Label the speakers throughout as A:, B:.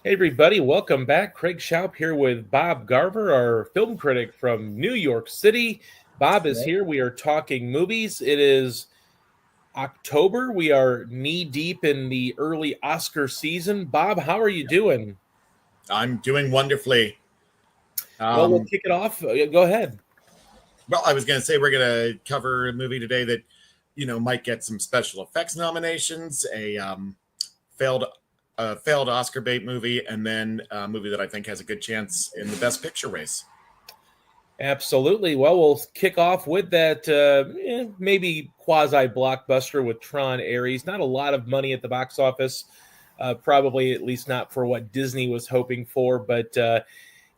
A: Hey everybody, welcome back. Craig Schaub here with Bob Garver, our film critic from New York City. Bob is
B: Right.
A: here. We are talking movies. It is October. We are knee deep in the early Oscar season. Bob, how are you doing?
B: I'm doing wonderfully.
A: Well, we'll
B: Um,
A: kick it off. Go ahead.
B: well, I was going to say we're going to cover a movie today that, might get some special effects nominations, a failed failed Oscar bait movie, and then a movie that I think has a good chance in the Best Picture race.
A: Absolutely. Well, we'll kick off with that maybe quasi blockbuster with Tron Ares. Not a lot of money at the box office, probably at least not for what Disney was hoping for. But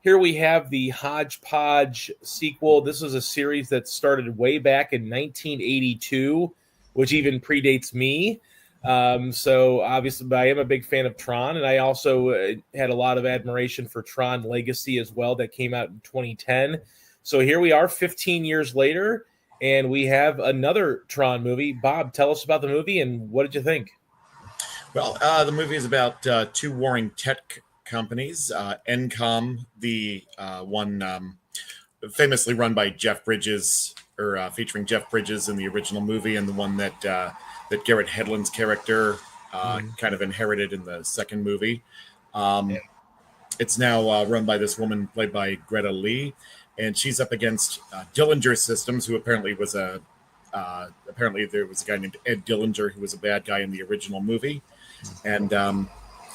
A: here we have the Hodgepodge sequel. This is a series that started way back in 1982, which even predates me. So obviously, I am a big fan of Tron, and I also had a lot of admiration for Tron Legacy as well, that came out in 2010. So here we are 15 years later, and we have another Tron movie. Bob, tell us about the movie and what did you think?
B: Well, the movie is about two warring tech companies. Encom, the one famously run by Jeff Bridges, or featuring Jeff Bridges in the original movie, and the one that Garrett Hedlund's character kind of inherited in the second movie.
A: Yeah.
B: Um, it's now run by this woman played by Greta Lee, and she's up against Dillinger Systems, who apparently there was a guy named Ed Dillinger who was a bad guy in the original movie, and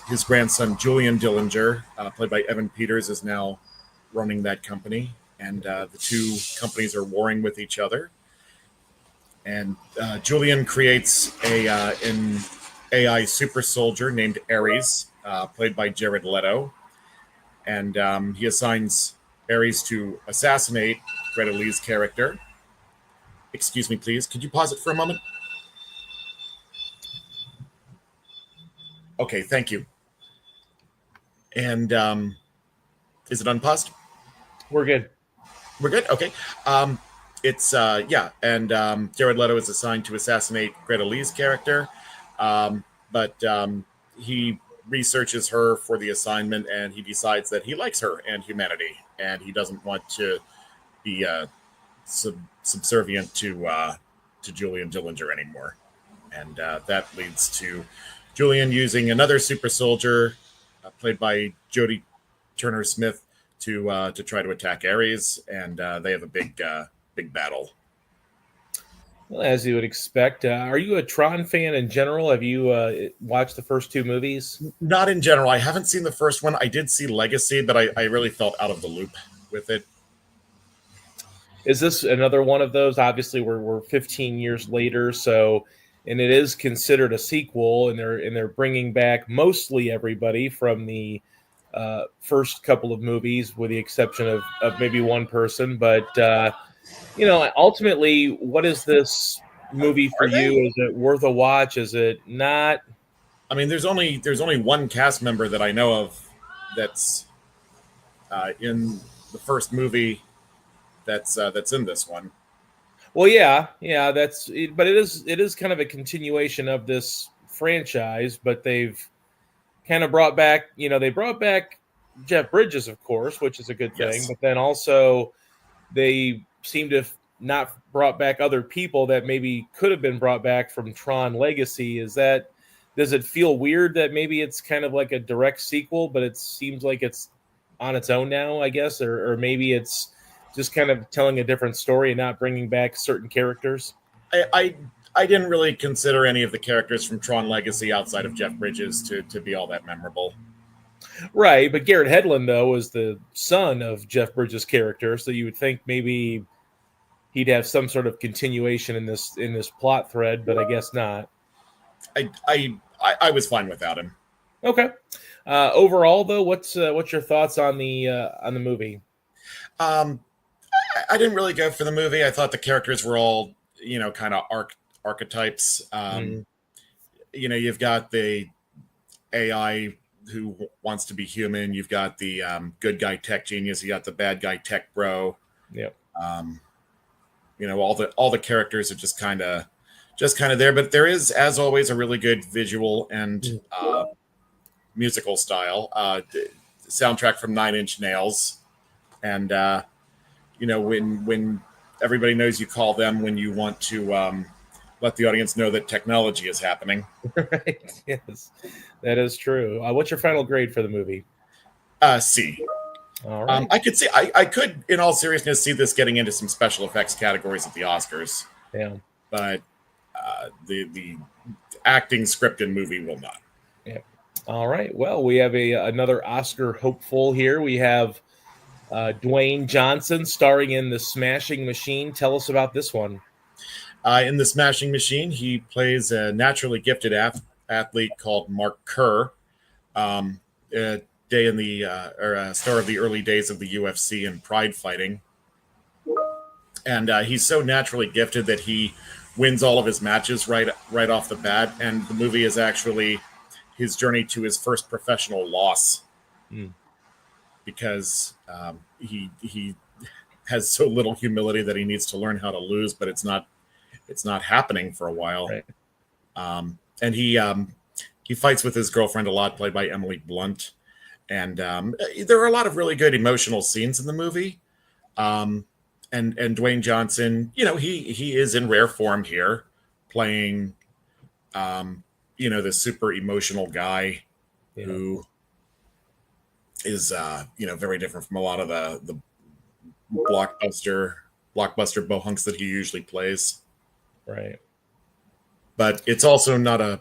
B: his grandson Julian Dillinger, played by Evan Peters, is now running that company, and the two companies are warring with each other. And Julian creates an AI super soldier named Ares, played by Jared Leto, and he assigns Ares to assassinate Greta Lee's character. Excuse me, please. Could you pause it for a moment? Okay, thank you. And is it unpaused?
A: We're good.
B: We're good. Okay. It's yeah, and Jared Leto is assigned to assassinate Greta Lee's character, but he researches her for the assignment, and he decides that he likes her and humanity, and he doesn't want to be subservient to Julian Dillinger anymore, and that leads to Julian using another super soldier, played by Jodie Turner Smith, to try to attack Ares, and they have a big battle.
A: Well, as you would expect, are you a Tron fan in general? Have you watched the first two movies?
B: Not in general. I haven't seen the first one. I did see Legacy, but I really felt out of the loop with it.
A: Is this another one of those? Obviously, we're 15 years later, so and it is considered a sequel, and they're bringing back mostly everybody from the first couple of movies, with the exception of maybe one person. But ultimately, what is this movie for
B: Are they?
A: you? Is it worth a watch? Is it not?
B: I mean, there's only one cast member that I know of that's in the first movie that's in this one.
A: Well, yeah, that's it, but it is kind of a continuation of this franchise, but they've kind of brought back, they brought back Jeff Bridges, of course, which is a good thing,
B: Yes.
A: but then also they seem to have not brought back other people that maybe could have been brought back from Tron Legacy. Does it feel weird that maybe it's kind of like a direct sequel, but it seems like it's on its own now, I guess, or maybe it's just kind of telling a different story and not bringing back certain characters?
B: I, I I didn't really consider any of the characters from Tron Legacy outside of Jeff Bridges to be all that memorable.
A: Right, but Garrett Hedlund though was the son of Jeff Bridges' character, so you would think maybe he'd have some sort of continuation in this plot thread, but I guess not.
B: I was fine without him.
A: Okay. Overall, though, what's your thoughts on the movie?
B: Um, I didn't really go for the movie. I thought the characters were all kind of archetypes.
A: Mm,
B: You've got the AI who wants to be human. You've got the good guy tech genius. You got the bad guy tech bro.
A: yeah.
B: Um, all the characters are just kind of there. But there is, as always, a really good visual and musical style. Soundtrack from Nine Inch Nails, and when everybody knows you call them when you want to let the audience know that technology is happening.
A: Right. Yes, that is true. What's your final grade for the movie?
B: C.
A: All right.
B: I could see. I could, in all seriousness, see this getting into some special effects categories at the Oscars,
A: Yeah.
B: but the acting, script, and movie will not.
A: Yeah. All right. Well, we have another Oscar hopeful here. We have Dwayne Johnson starring in The Smashing Machine. Tell us about this one.
B: In The Smashing Machine, he plays a naturally gifted athlete called Mark Kerr. A day in the or a star of the early days of the UFC and pride fighting, and he's so naturally gifted that he wins all of his matches right off the bat. And the movie is actually his journey to his first professional loss, because he has so little humility that he needs to learn how to lose, but it's not happening for a while.
A: Right.
B: And he fights with his girlfriend a lot, played by Emily Blunt. And there are a lot of really good emotional scenes in the movie. And Dwayne Johnson, he is in rare form here, playing, this super emotional guy who is, very different from a lot of the blockbuster bohunks that he usually plays.
A: Right.
B: But it's also not a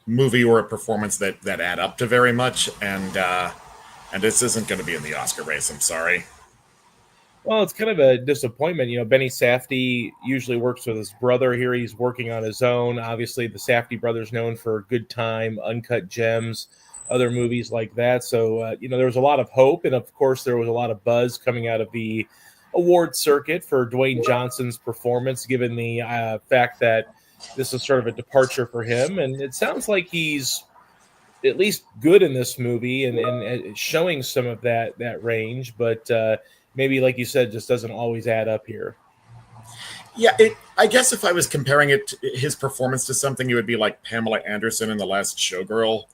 B: movie or a performance that add up to very much, and this isn't going to be in the Oscar race. I'm sorry.
A: Well, it's kind of a disappointment. Benny Safdie usually works with his brother. Here he's working on his own. Obviously, the Safdie brothers known for Good Time, Uncut Gems, other movies like that. So, there was a lot of hope, and of course, there was a lot of buzz coming out of the award circuit for Dwayne Johnson's performance, given the fact that this is sort of a departure for him. And it sounds like he's at least good in this movie and showing some of that range, but maybe, like you said, just doesn't always add up here.
B: Yeah, I guess if I was comparing his performance to something, it would be like Pamela Anderson in The Last Showgirl,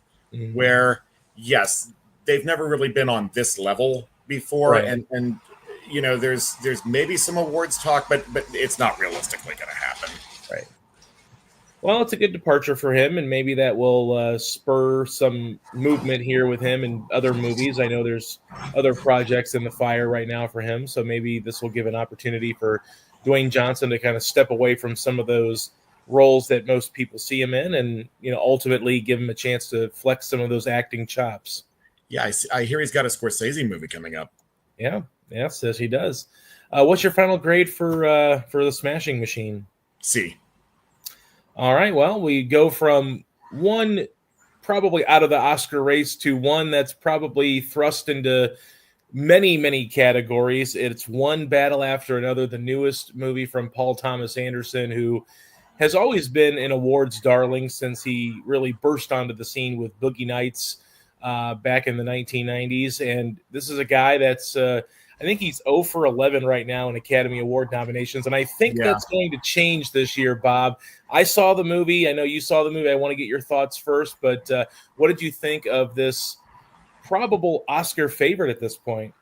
B: where, yes, they've never really been on this level before, right. and there's maybe some awards talk, but it's not realistically going to happen.
A: Right. Well, it's a good departure for him, and maybe that will spur some movement here with him in other movies. I know there's other projects in the fire right now for him, so maybe this will give an opportunity for Dwayne Johnson to kind of step away from some of those roles that most people see him in, and ultimately give him a chance to flex some of those acting chops.
B: Yeah, I hear he's got a Scorsese movie coming up.
A: Yeah, says he does. What's your final grade for The Smashing Machine?
B: C.
A: All right, well, we go from one probably out of the Oscar race to one that's probably thrust into many, many categories. It's one battle after another, the newest movie from Paul Thomas Anderson, who has always been an awards darling since he really burst onto the scene with Boogie Nights back in the 1990s. And this is a guy that's I think he's 0 for 11 right now in Academy Award nominations, and I think that's going to change this year, Bob. I saw the movie. I know you saw the movie. I want to get your thoughts first, but what did you think of this probable Oscar favorite at this point?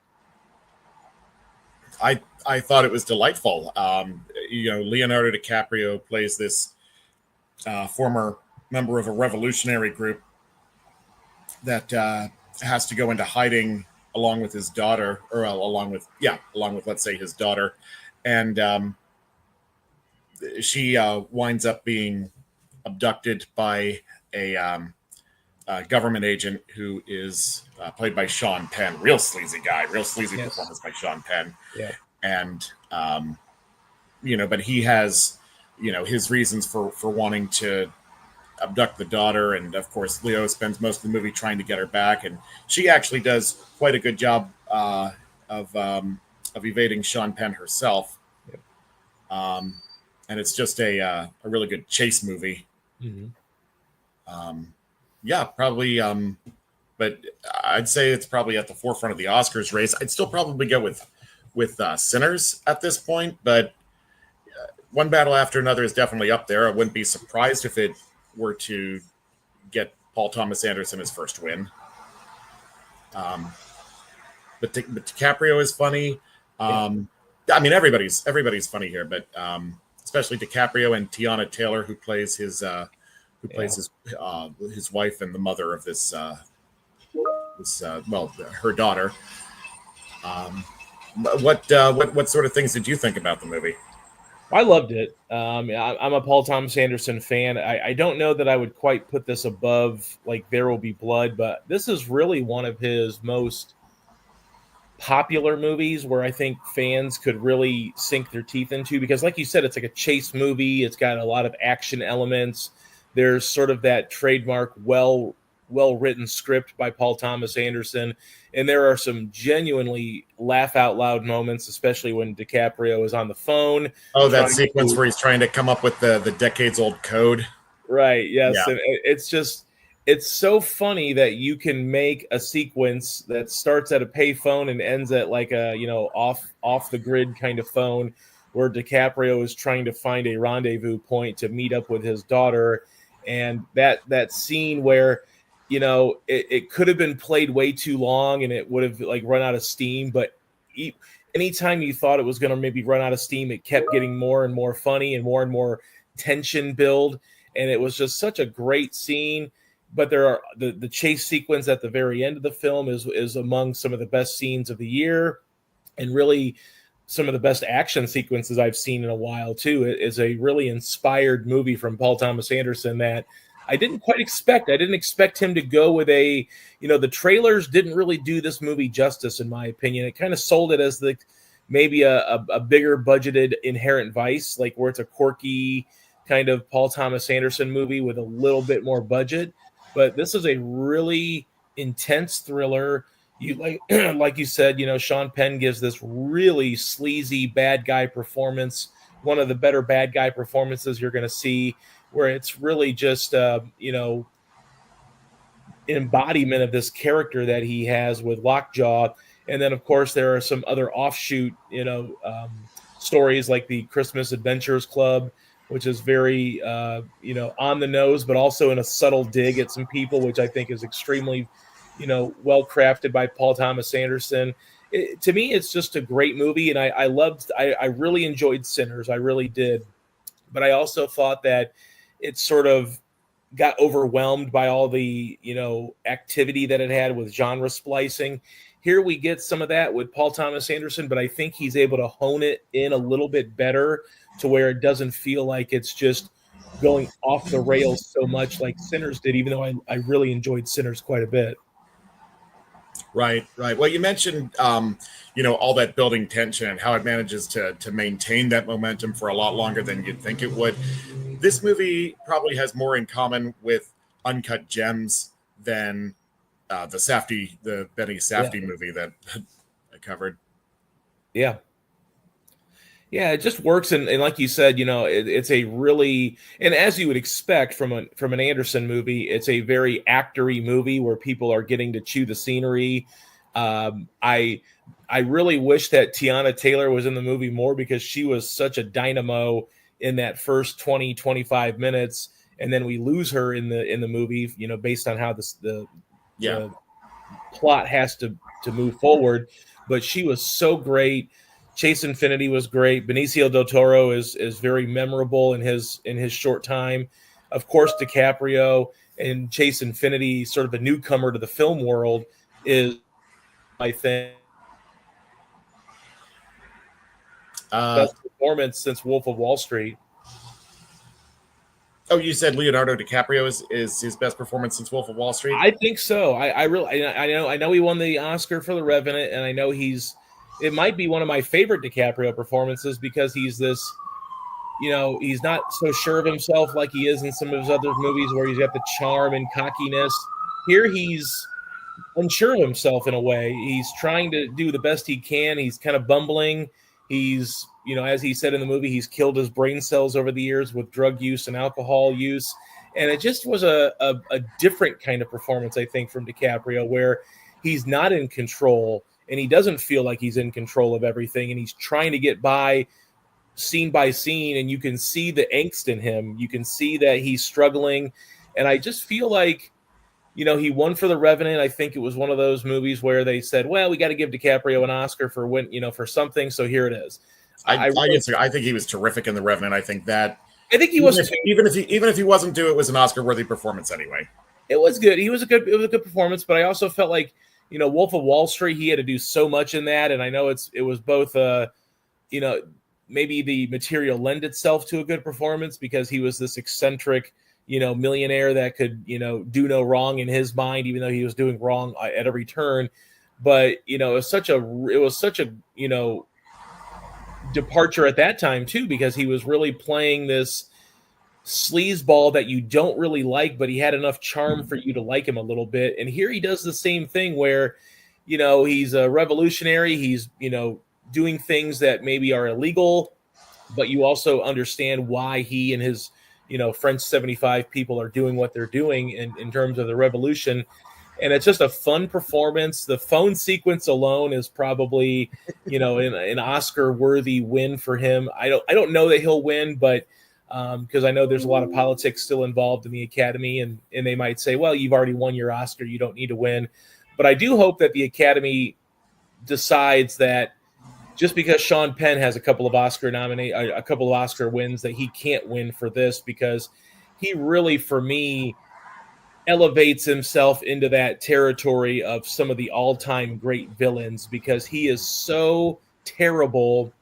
B: I thought it was delightful. Leonardo DiCaprio plays this former member of a revolutionary group that has to go into hiding along with his daughter, or along with let's say his daughter, and she winds up being abducted by a government agent who is played by Sean Penn. Real sleazy guy, real sleazy performance by Sean Penn.
A: Yeah,
B: and but he has his reasons for wanting to abduct the daughter, and of course Leo spends most of the movie trying to get her back, and she actually does quite a good job of evading Sean Penn herself.
A: Yep.
B: And it's just a really good chase movie. Probably but I'd say it's probably at the forefront of the Oscars race. I'd still probably go with Sinners at this point, but One Battle After Another is definitely up there. I wouldn't be surprised if it were to get Paul Thomas Anderson his first win. Um, but DiCaprio is funny.
A: Yeah.
B: I mean, everybody's funny here, but especially DiCaprio and Tiana Taylor, who plays
A: Yeah.
B: his wife and the mother of well, her daughter. Um, what sort of things did you think about the movie?
A: I loved it. I'm a Paul Thomas Anderson fan. I don't know that I would quite put this above like There Will Be Blood, but this is really one of his most popular movies where I think fans could really sink their teeth into because, like you said, it's like a chase movie. It's got a lot of action elements. There's sort of that trademark well written script by Paul Thomas Anderson, and there are some genuinely laugh out loud moments, especially when DiCaprio is on the phone.
B: Oh, that
A: Trying
B: sequence
A: to
B: where he's trying to come up with the decades old code.
A: Right. Yes.
B: Yeah.
A: And it's so funny that you can make a sequence that starts at a payphone and ends at like a, off the grid kind of phone where DiCaprio is trying to find a rendezvous point to meet up with his daughter. And that scene where, it could have been played way too long and it would have like run out of steam, but anytime you thought it was going to maybe run out of steam, it kept getting more and more funny and more tension build, and it was just such a great scene. But there are the chase sequence at the very end of the film is among some of the best scenes of the year, and really some of the best action sequences I've seen in a while too. It is a really inspired movie from Paul Thomas Anderson that I didn't quite expect. I didn't expect him to go with the trailers didn't really do this movie justice, in my opinion. It kind of sold it as maybe a bigger budgeted Inherent Vice, like where it's a quirky kind of Paul Thomas Anderson movie with a little bit more budget. But this is a really intense thriller. You like you said, Sean Penn gives this really sleazy bad guy performance, one of the better bad guy performances you're going to see, where it's really just embodiment of this character that he has with Lockjaw. And then, of course, there are some other offshoot, stories like the Christmas Adventures Club, which is very, on the nose, but also in a subtle dig at some people, which I think is extremely, well crafted by Paul Thomas Anderson. To me, it's just a great movie, and I really enjoyed Sinners, I really did, but I also thought that it sort of got overwhelmed by all the activity that it had with genre splicing. Here we get some of that with Paul Thomas Anderson, but I think he's able to hone it in a little bit better to where it doesn't feel like it's just going off the rails so much like Sinners did, even though I really enjoyed Sinners quite a bit.
B: Right. Well, you mentioned, all that building tension and how it manages to maintain that momentum for a lot longer than you'd think it would. This movie probably has more in common with Uncut Gems than the Benny Safdie movie that I covered.
A: Yeah. Yeah, it just works, and like you said, it's a really, and as you would expect from an Anderson movie, it's a very actory movie where people are getting to chew the scenery. I really wish that Tiana Taylor was in the movie more because she was such a dynamo in that first 20-25 minutes, and then we lose her in the movie, based on how the plot has to move forward. But she was so great. Chase Infinity was great. Benicio del Toro is very memorable in his short time. Of course, DiCaprio and Chase Infinity, sort of a newcomer to the film world, is, I think, best performance since Wolf of Wall Street.
B: Oh, you said Leonardo DiCaprio is his best performance since Wolf of Wall Street?
A: I think so. I know he won the Oscar for The Revenant, and I know it might be one of my favorite DiCaprio performances because he's this, he's not so sure of himself like he is in some of his other movies where he's got the charm and cockiness. Here he's unsure of himself in a way. He's trying to do the best he can. He's kind of bumbling. He's, as he said in the movie, he's killed his brain cells over the years with drug use and alcohol use. And it just was a different kind of performance, I think, from DiCaprio, where he's not in control and he doesn't feel like he's in control of everything. And he's trying to get by scene by scene. And you can see the angst in him. You can see that he's struggling. And I just feel like he won for The Revenant. I think it was one of those movies where they said, well, we got to give DiCaprio an Oscar for for something. So here it is.
B: I think he was terrific in The Revenant. I think that
A: I think he
B: even
A: was
B: if,
A: too.
B: even if he wasn't due, it was an Oscar-worthy performance anyway.
A: It was good. It was a good performance, but I also felt like, Wolf of Wall Street, he had to do so much in that. And I know it was both, maybe the material lend itself to a good performance because he was this eccentric, millionaire that could, do no wrong in his mind, even though he was doing wrong at every turn. But, it was such a, departure at that time too, because he was really playing this sleazeball that you don't really like, but he had enough charm for you to like him a little bit. And here he does the same thing where, he's a revolutionary. He's, doing things that maybe are illegal, but you also understand why he and his, French 75 people are doing what they're doing in terms of the revolution. And it's just a fun performance. The phone sequence alone is probably, an Oscar-worthy win for him. I don't know that he'll win, but because I know there's a lot of politics still involved in the Academy, and they might say, well, you've already won your Oscar, you don't need to win. But I do hope that the Academy decides that just because Sean Penn has a couple of Oscar wins, that he can't win for this, because he really, for me, elevates himself into that territory of some of the all-time great villains, because he is so terrible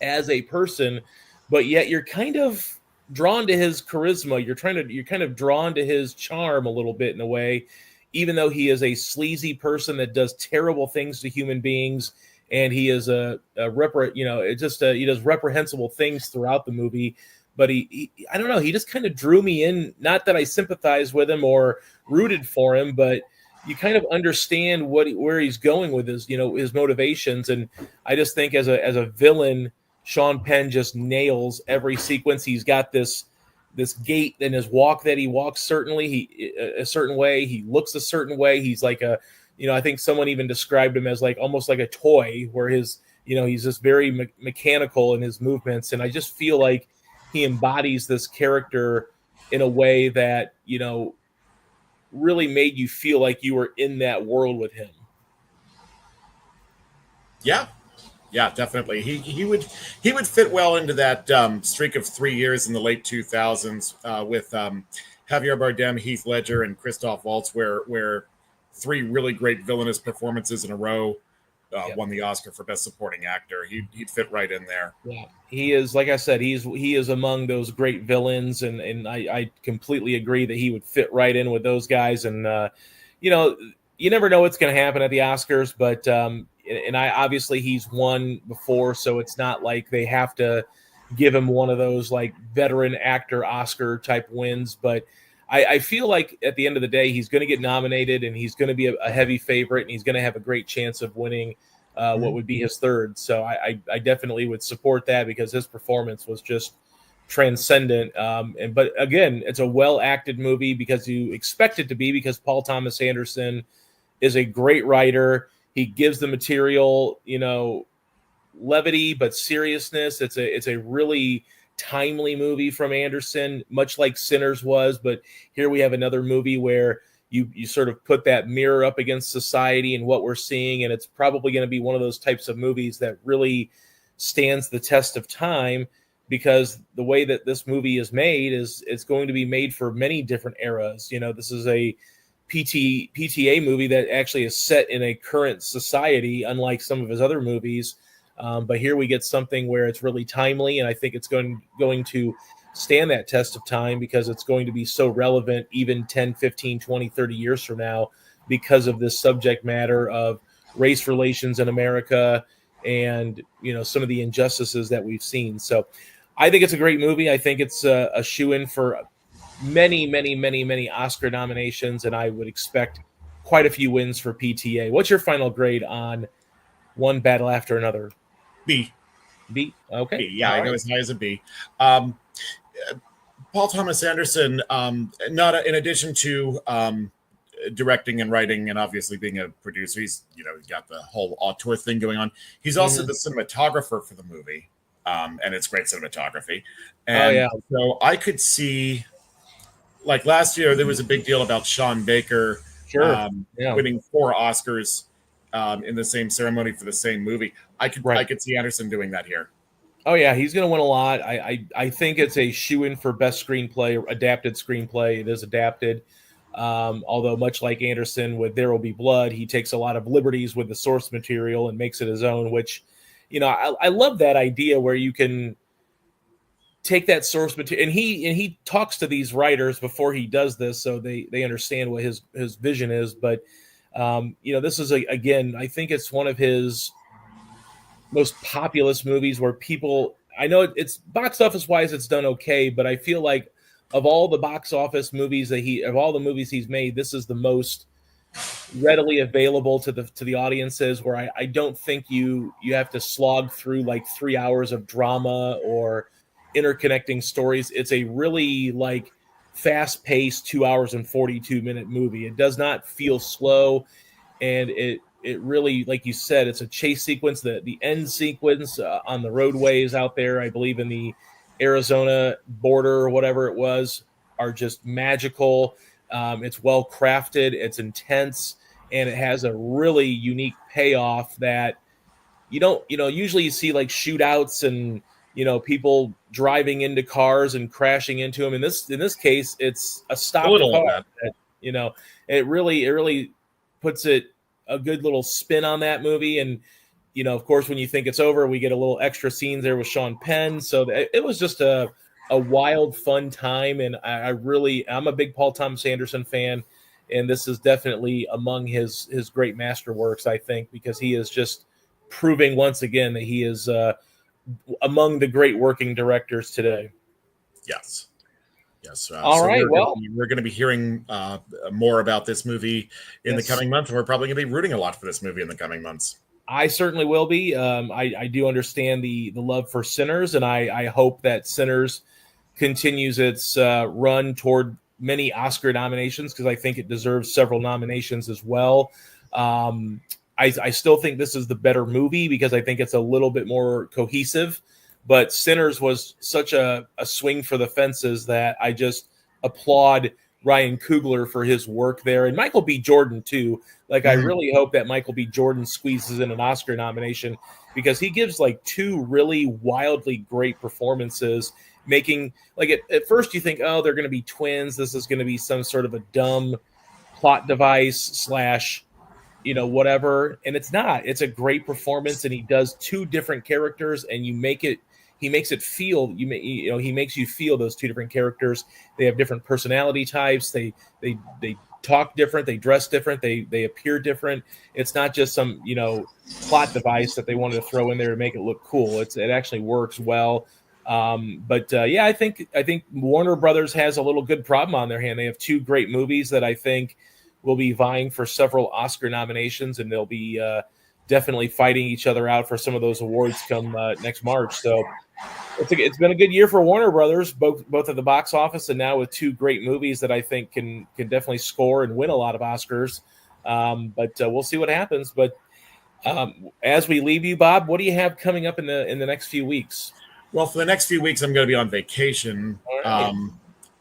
A: as a person, but yet you're kind of drawn to his charisma. You're kind of drawn to his charm a little bit in a way, even though he is a sleazy person that does terrible things to human beings. And he is he does reprehensible things throughout the movie. But he I don't know, he just kind of drew me in. Not that I sympathized with him or rooted for him, but you kind of understand where he's going with his motivations. And I just think as a villain, Sean Penn just nails every sequence. He's got this gait and his walk that he walks a certain way. He looks a certain way. He's like I think someone even described him as like almost like a toy, where he's just very mechanical in his movements. And I just feel like he embodies this character in a way that, really made you feel like you were in that world with him.
B: Yeah, definitely. He would fit well into that streak of 3 years in the late 2000s with Javier Bardem, Heath Ledger, and Christoph Waltz, where three really great villainous performances in a row won the Oscar for Best Supporting Actor. He'd fit right in there.
A: Yeah, he is. Like I said, he is among those great villains, and I completely agree that he would fit right in with those guys. And you never know what's going to happen at the Oscars, but obviously he's won before, so it's not like they have to give him one of those like veteran actor Oscar type wins. But I feel like at the end of the day, he's going to get nominated, and he's going to be a heavy favorite, and he's going to have a great chance of winning what would be his third. So I definitely would support that, because his performance was just transcendent. But again, it's a well-acted movie because you expect it to be, because Paul Thomas Anderson is a great writer. He gives the material, levity but seriousness. It's a really timely movie from Anderson, much like Sinners was. But here we have another movie where you sort of put that mirror up against society and what we're seeing, and it's probably going to be one of those types of movies that really stands the test of time, because the way that this movie is made is it's going to be made for many different eras. This is a PTA movie that actually is set in a current society, unlike some of his other movies. But here we get something where it's really timely, and I think it's going to stand that test of time, because it's going to be so relevant even 10, 15, 20, 30 years from now, because of this subject matter of race relations in America and, some of the injustices that we've seen. So I think it's a great movie. I think it's a shoo-in for many, many, many, many Oscar nominations, and I would expect quite a few wins for PTA. What's your final grade on One Battle After Another?
B: B.
A: Okay.
B: B. Yeah, I go as high as a B. Paul Thomas Anderson, not in addition to directing and writing and obviously being a producer, he's got the whole auteur thing going on. He's also the cinematographer for the movie, and it's great cinematography. And so I could see, like last year, there was a big deal about Sean Baker
A: Sure. Yeah.
B: winning 4 Oscars in the same ceremony for the same movie. I
A: Right.
B: could see Anderson doing that here.
A: Oh yeah, he's going to win a lot. I think it's a shoe-in for best screenplay, adapted screenplay. It is adapted. Although much like Anderson with There Will Be Blood, he takes a lot of liberties with the source material and makes it his own, which, I love that idea where you can take that source material, and he talks to these writers before he does this, so they understand what his vision is. But this is again, I think it's one of his most populous movies where people, I know it's box office wise it's done okay, but I feel like of all the box office movies of all the movies he's made, this is the most readily available to the audiences, where I don't think you have to slog through like 3 hours of drama or interconnecting stories. It's a really like fast paced 2 hours and 42-minute movie. It does not feel slow, and it really, like you said, it's a chase sequence. The end sequence on the roadways out there, I believe in the Arizona border or whatever it was, are just magical. It's well crafted, it's intense, and it has a really unique payoff that you don't, usually you see like shootouts and people driving into cars and crashing into them. In this case, it's a
B: A
A: stopped
B: little
A: car
B: of that.
A: that, it really puts it a good little spin on that movie. And of course, when you think it's over, we get a little extra scenes there with Sean Penn. So it was just a wild, fun time. And I'm a big Paul Thomas Anderson fan, and this is definitely among his great masterworks, I think, because he is just proving once again that he is among the great working directors today.
B: Yes. Yes.
A: All
B: so
A: right.
B: we're going to be hearing more about this movie in the coming months. We're probably going to be rooting a lot for this movie in the coming months.
A: I certainly will be. I do understand the love for Sinners, and I hope that Sinners continues its run toward many Oscar nominations, because I think it deserves several nominations as well. I still think this is the better movie because I think it's a little bit more cohesive. But Sinners was such a swing for the fences that I just applaud Ryan Coogler for his work there, and Michael B. Jordan too. Like, I really hope that Michael B. Jordan squeezes in an Oscar nomination, because he gives like 2 really wildly great performances, making like at first you think, oh, they're going to be twins. This is going to be some sort of a dumb plot device / whatever. And it's not. It's a great performance, and he does 2 different characters, and he makes it feel, he makes you feel those 2 different characters. They have different personality types. They talk different. They dress different. They appear different. It's not just some, plot device that they wanted to throw in there to make it look cool. It actually works well. I think Warner Brothers has a little good problem on their hand. They have 2 great movies that I think will be vying for several Oscar nominations, and they'll be definitely fighting each other out for some of those awards come next March. So it's been a good year for Warner Brothers, both at the box office and now with 2 great movies that I think can definitely score and win a lot of Oscars. But we'll see what happens. But as we leave you, Bob, what do you have coming up in the next few weeks?
B: Well, for the next few weeks, I'm going to be on vacation.
A: Right.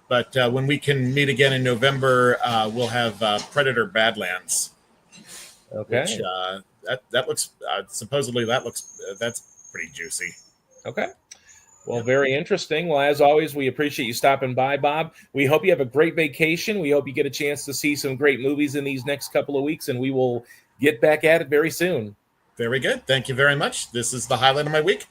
B: But when we can meet again in November, we'll have Predator Badlands.
A: Okay.
B: Which, that looks supposedly that's pretty juicy.
A: Okay. Well, very interesting. Well, as always, we appreciate you stopping by, Bob. We hope you have a great vacation. We hope you get a chance to see some great movies in these next couple of weeks, and we will get back at it very soon.
B: Very good. Thank you very much. This is the highlight of my week.